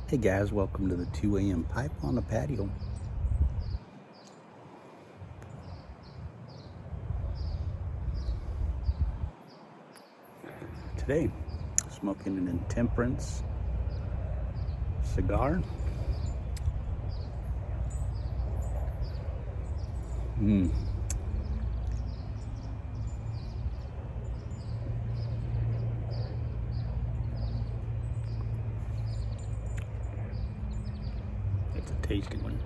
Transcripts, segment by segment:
Hey guys, welcome to the 2 a.m. pipe on the patio. Today, smoking an intemperance cigar. It's a tasty one.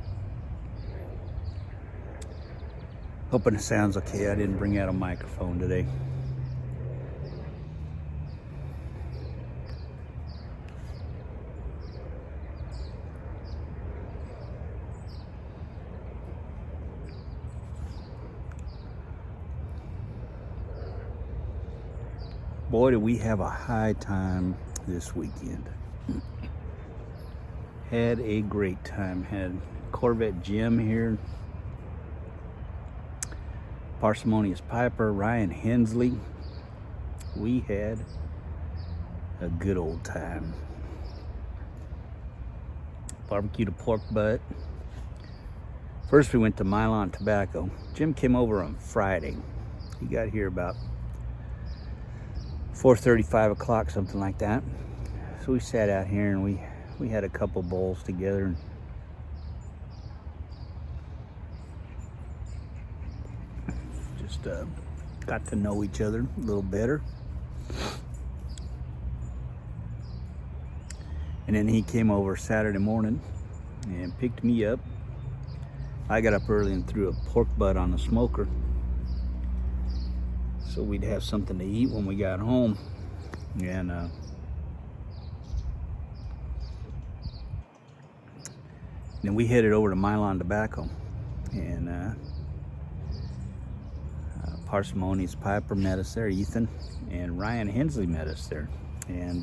Hoping it sounds okay. I didn't bring out a microphone today. Boy, did we have a high time this weekend. Had a great time. Had Corvette Jim here, Parsimonious Piper, Ryan Hensley. We had a good old time. Barbecued a pork butt. First we went to Milan Tobacco. Jim came over on Friday. He got here about 4:30, 5 o'clock, something like that. So we sat out here and we had a couple bowls together. And just got to know each other a little better. And then he came over Saturday morning and picked me up. I got up early and threw a pork butt on the smoker, so we'd have something to eat when we got home. And then we headed over to Milan Tobacco, and Parsimonious Piper met us there, Ethan, and Ryan Hensley met us there. And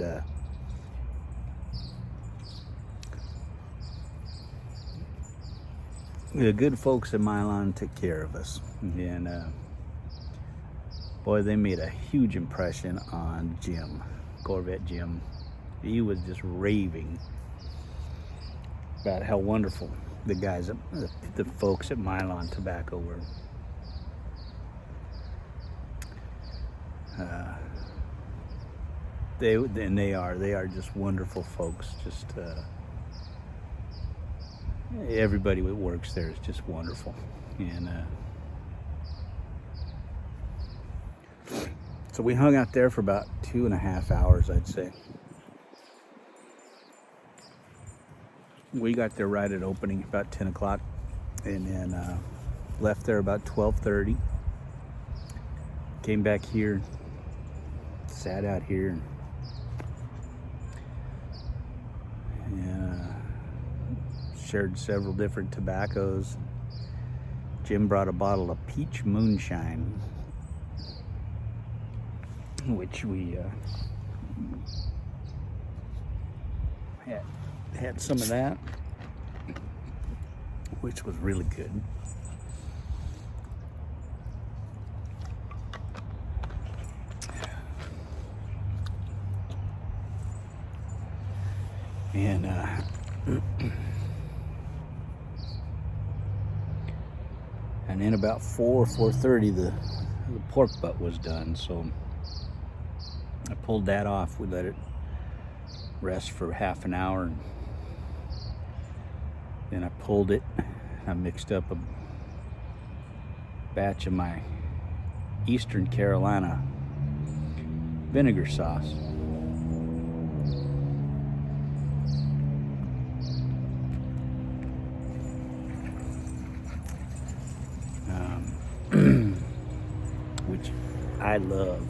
the good folks at Milan took care of us. And boy, they made a huge impression on Jim, Corvette Jim. He was just raving about how wonderful the guys, the folks at Milan Tobacco were. They are just wonderful folks. Just everybody that works there is just wonderful. And so we hung out there for about 2.5 hours, I'd say. We got there right at opening, about 10 o'clock, and then left there about 12:30. Came back here, sat out here, and shared several different tobaccos. Jim brought a bottle of peach moonshine, which we had some of that, which was really good. And and then about 4:30 the pork butt was done, so I pulled that off. We let it rest for half an hour, and then I pulled it. I mixed up a batch of my Eastern Carolina vinegar sauce. Which I love,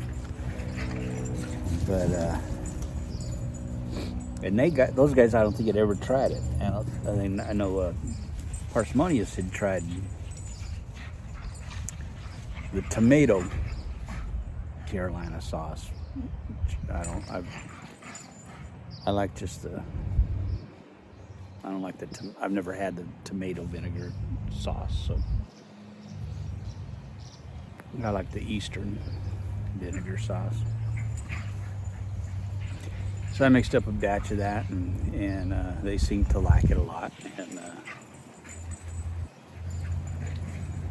but and those guys. I don't think had ever tried it. And I know Parsimonious had tried the tomato Carolina sauce. I like just the. I don't like I've never had the tomato vinegar sauce, so. I like the Eastern vinegar sauce. So I mixed up a batch of that, and they seemed to like it a lot. And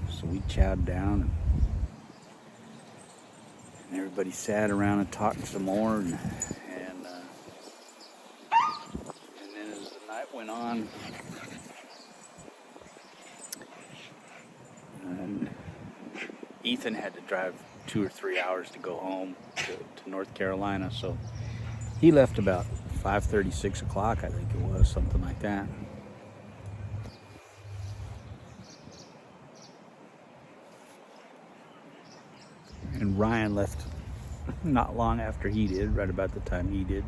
so we chowed down, and everybody sat around and talked some more. And then as the night went on, Ethan had to drive 2 or 3 hours to go home to North Carolina, so he left about 5:30, 6 o'clock, I think it was, something like that. And Ryan left not long after he did, right about the time he did.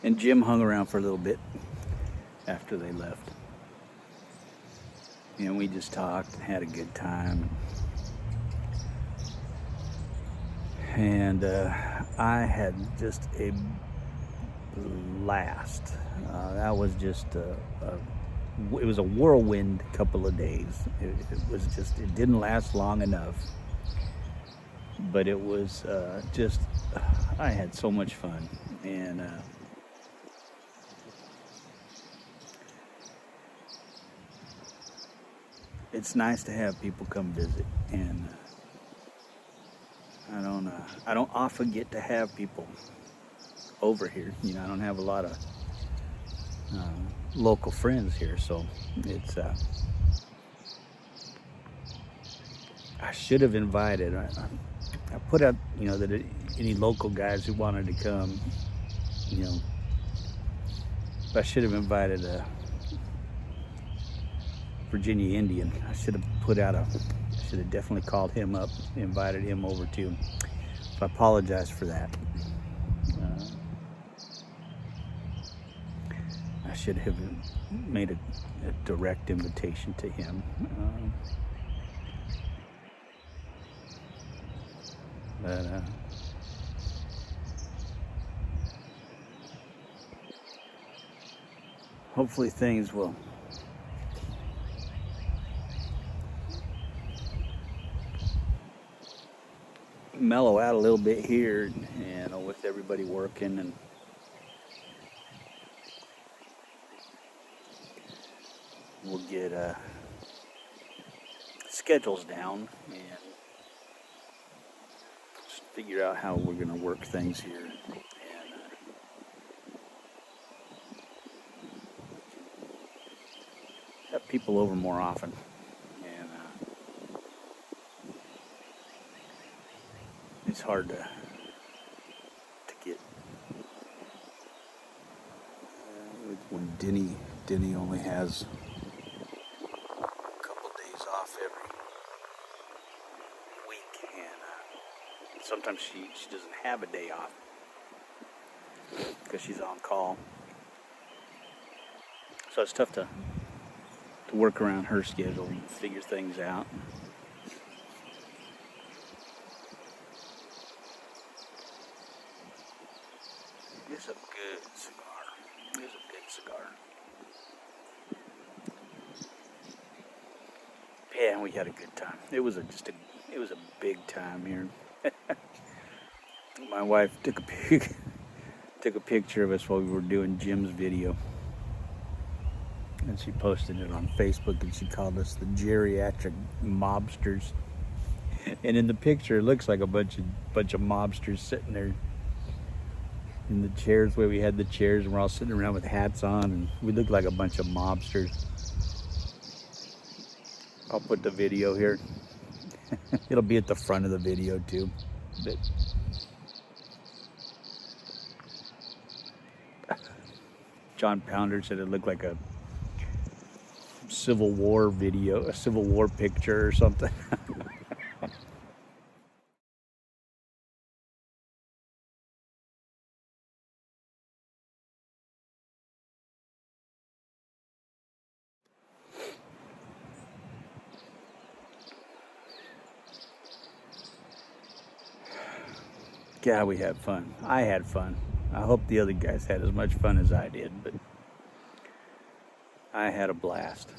And Jim hung around for a little bit after they left. And we just talked and had a good time. And I had just a blast. That was just it was a whirlwind couple of days. It didn't last long enough. But it was I had so much fun. And it's nice to have people come visit, and I don't often get to have people over here. I don't have a lot of local friends here, so it's I should have invited. I put out that any local guys who wanted to come, I should have invited a Virginia Indian. I should have definitely called him up, invited him over too. So I apologize for that. I should have made a direct invitation to him. But hopefully things will mellow out a little bit here, and with everybody working, and we'll get schedules down and just figure out how we're going to work things here, and have people over more often. It's hard to get when Denny only has a couple days off every week, and sometimes she doesn't have a day off because she's on call. So it's tough to work around her schedule and figure things out. It's a good cigar. It's a good cigar. Yeah, and we had a good time. It was a big time here. My wife took a picture of us while we were doing Jim's video, and she posted it on Facebook, and she called us the Geriatric Mobsters. And in the picture, it looks like a bunch of mobsters sitting there in the chairs where we had the chairs, and we're all sitting around with hats on, and we looked like a bunch of mobsters. I'll put the video here. It'll be at the front of the video too. But John Pounder said it looked like a Civil War video, a Civil War picture or something. Yeah, we had fun. I had fun. I hope the other guys had as much fun as I did, but I had a blast.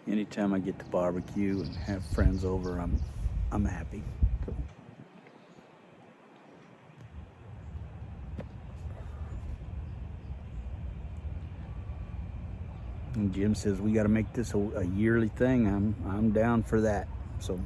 Anytime I get to barbecue and have friends over, I'm happy. So. And Jim says we got to make this a yearly thing. I'm down for that. So.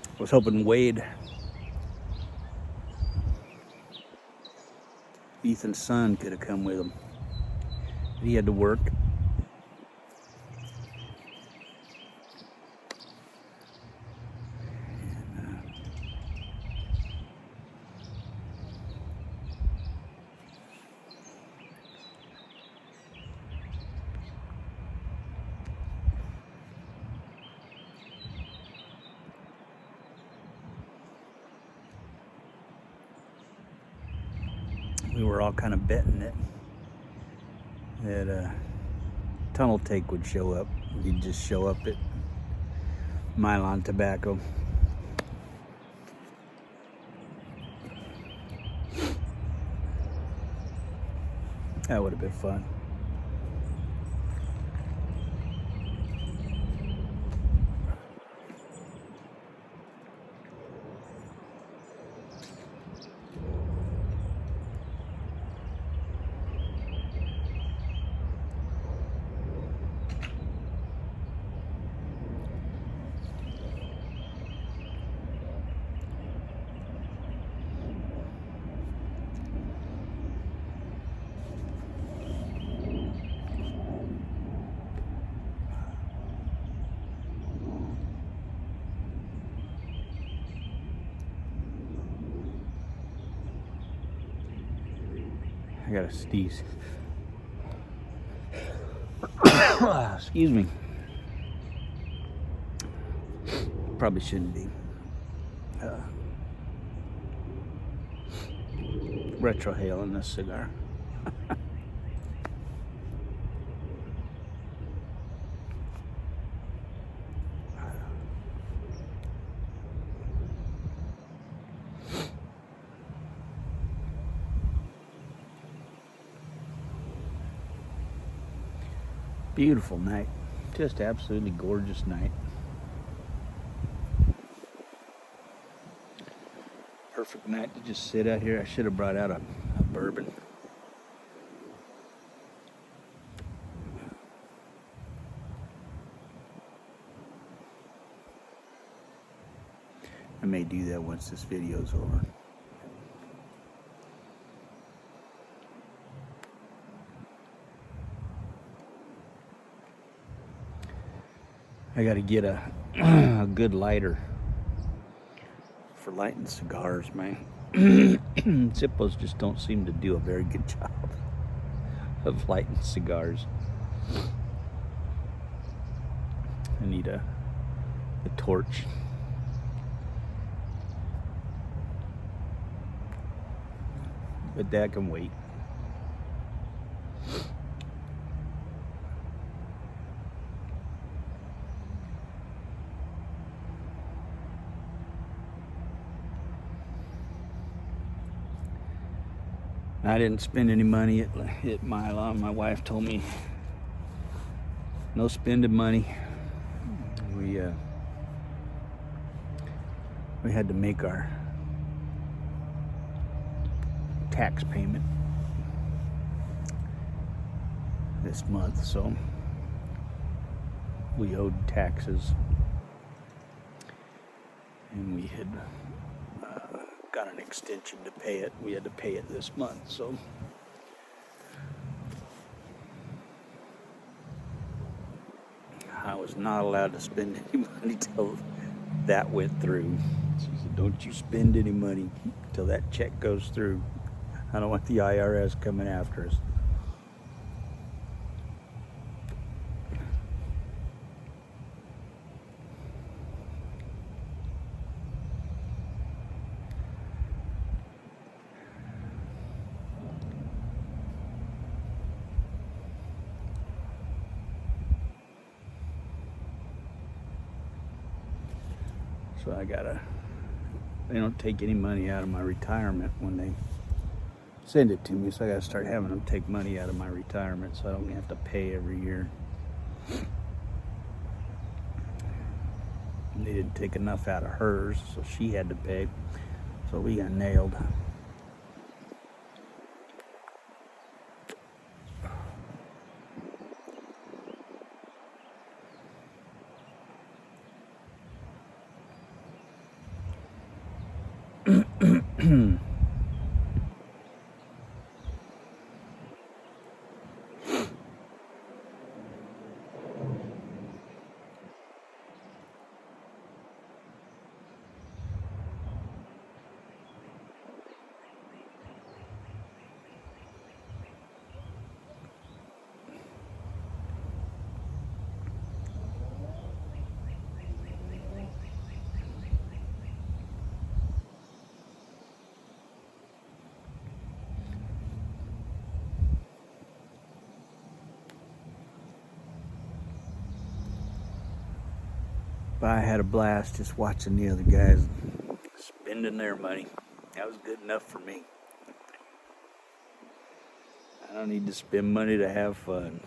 I was hoping Wade, Ethan's son, could have come with him. He had to work. We were all kind of betting that Tunnel Take would show up. He'd just show up at Milan Tobacco. That would have been fun. I gotta sneeze. Excuse me. Probably shouldn't be. Retrohaling this cigar. Beautiful night. Just absolutely gorgeous night. Perfect night to just sit out here. I should have brought out a bourbon. I may do that once this video's over. I gotta get a good lighter for lighting cigars, man. Zippos just don't seem to do a very good job of lighting cigars. I need a torch. But that can wait. I didn't spend any money at Milan. My wife told me no spending money. We had to make our tax payment this month, so we owed taxes, and we had got an extension to pay it. We had to pay it this month, so I was not allowed to spend any money till that went through. She said, "Don't you spend any money till that check goes through. I don't want the IRS coming after us." So they don't take any money out of my retirement when they send it to me, so I gotta start having them take money out of my retirement so I don't have to pay every year. And they didn't take enough out of hers, so she had to pay, so we got nailed. But I had a blast just watching the other guys spending their money. That was good enough for me. I don't need to spend money to have fun.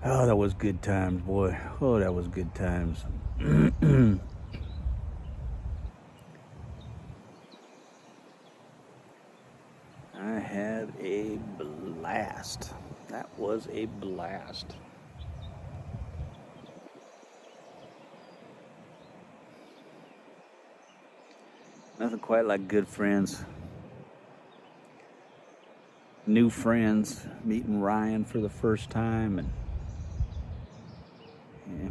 Oh, that was good times, boy. Oh, that was good times. I had a blast. That was a blast. Nothing quite like good friends. New friends, meeting Ryan for the first time, and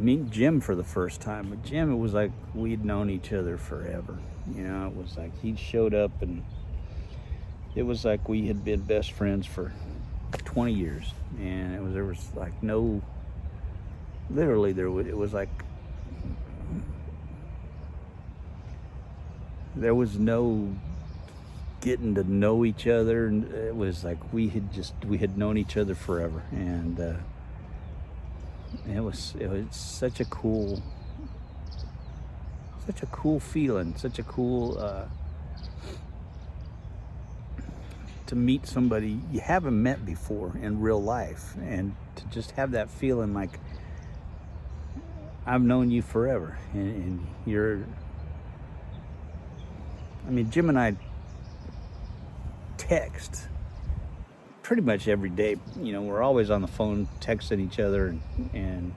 meeting Jim for the first time. But Jim, it was like we'd known each other forever. You know, it was like he showed up and it was like we had been best friends for 20 years. And there was like no, literally it was like, there was no getting to know each other. And it was like we had known each other forever. And it was such a cool feeling, such a cool to meet somebody you haven't met before in real life, and to just have that feeling like I've known you forever, and you're, I mean, Jim and I text pretty much every day. You know, we're always on the phone texting each other, and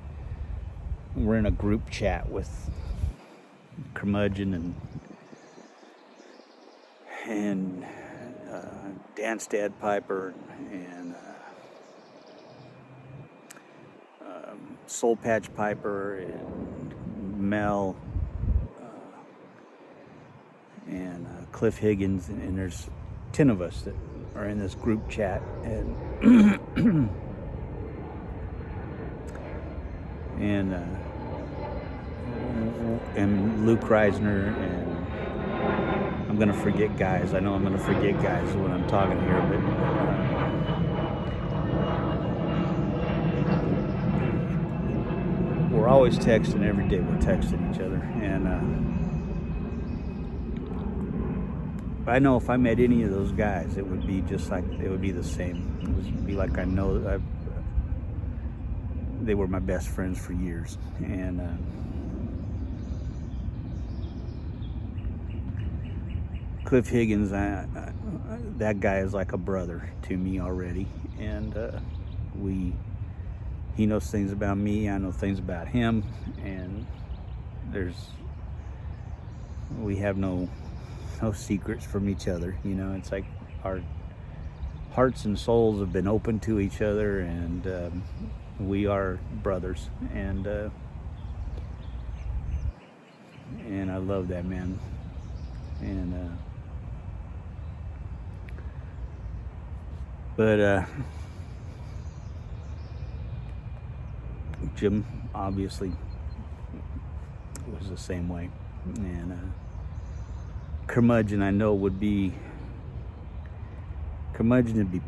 we're in a group chat with Curmudgeon and Dan's dad Piper and Soul Patch Piper and Mel and Cliff Higgins, and there's 10 of us that are in this group chat, and and Luke Reisner, and I'm gonna forget guys. I know I'm gonna forget guys when I'm talking here, but we're always texting every day. We're texting each other, and I know if I met any of those guys, it would be just like, it would be the same. It would be like I know they were my best friends for years, and Cliff Higgins, that guy is like a brother to me already, and he knows things about me, I know things about him, and we have no secrets from each other, you know. It's like our hearts and souls have been open to each other, and we are brothers, and I love that, man. And but Jim obviously was the same way, and Curmudgeon, I know, would be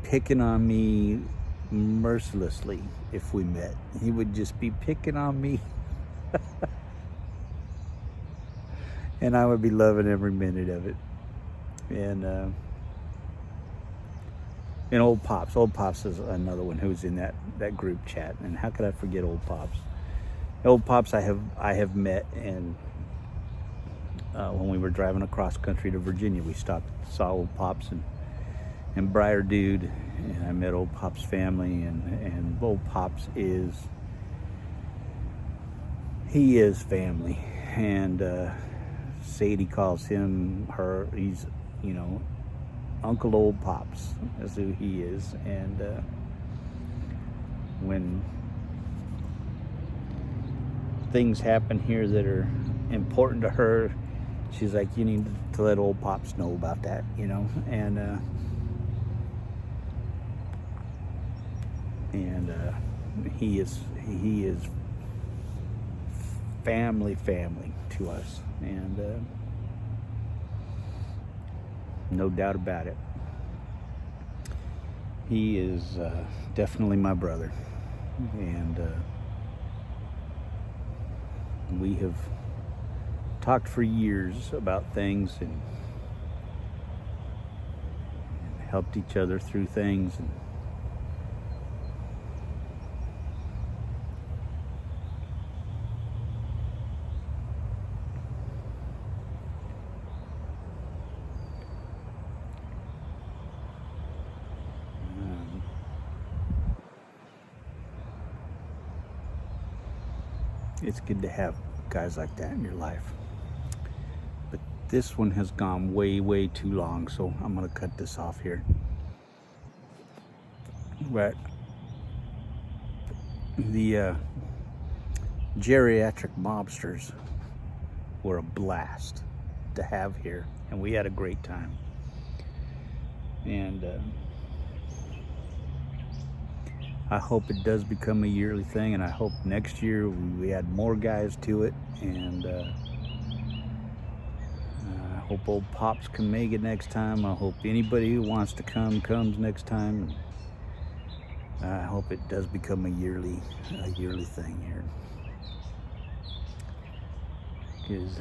picking on me mercilessly if we met. He would just be picking on me and I would be loving every minute of it. And Old Pops is another one who's in that group chat, and how could I forget Old Pops? Old Pops I have met, and when we were driving across country to Virginia, we stopped, saw Old Pops and Briar Dude, and I met Old Pops' family, and Old Pops is family, and Sadie calls her, he's, you know, Uncle Old Pops is who he is, and when things happen here that are important to her, she's like, you need to let Old Pops know about that, you know. And he is family to us, and no doubt about it. He is definitely my brother, and we have talked for years about things, and helped each other through things, and it's good to have guys like that in your life. But this one has gone way too long, so I'm gonna cut this off here. But the Geriatric Mobsters were a blast to have here, and we had a great time. And I hope it does become a yearly thing, and I hope next year we add more guys to it, and I hope Old Pops can make it next time. I hope anybody who wants to come comes next time. I hope it does become a yearly thing here, because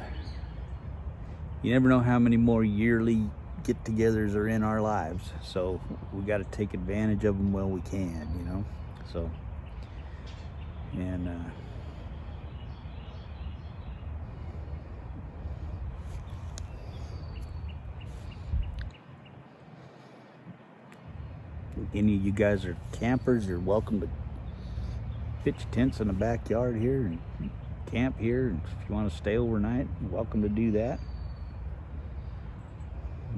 you never know how many more yearly get-togethers are in our lives, so we got to take advantage of them while we can, you know. So, and if any of you guys are campers, you're welcome to pitch tents in the backyard here and camp here. If you want to stay overnight, you're welcome to do that.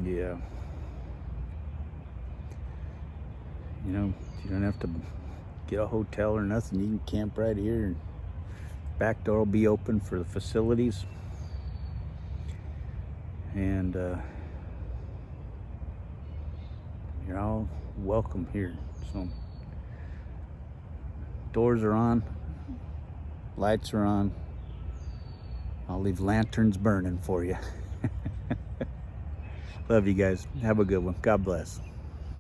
Yeah. You know, you don't have to get a hotel or nothing. You can camp right here. Back door will be open for the facilities. And you're all welcome here. So doors are on, lights are on. I'll leave lanterns burning for you. Love you guys. Have a good one. God bless.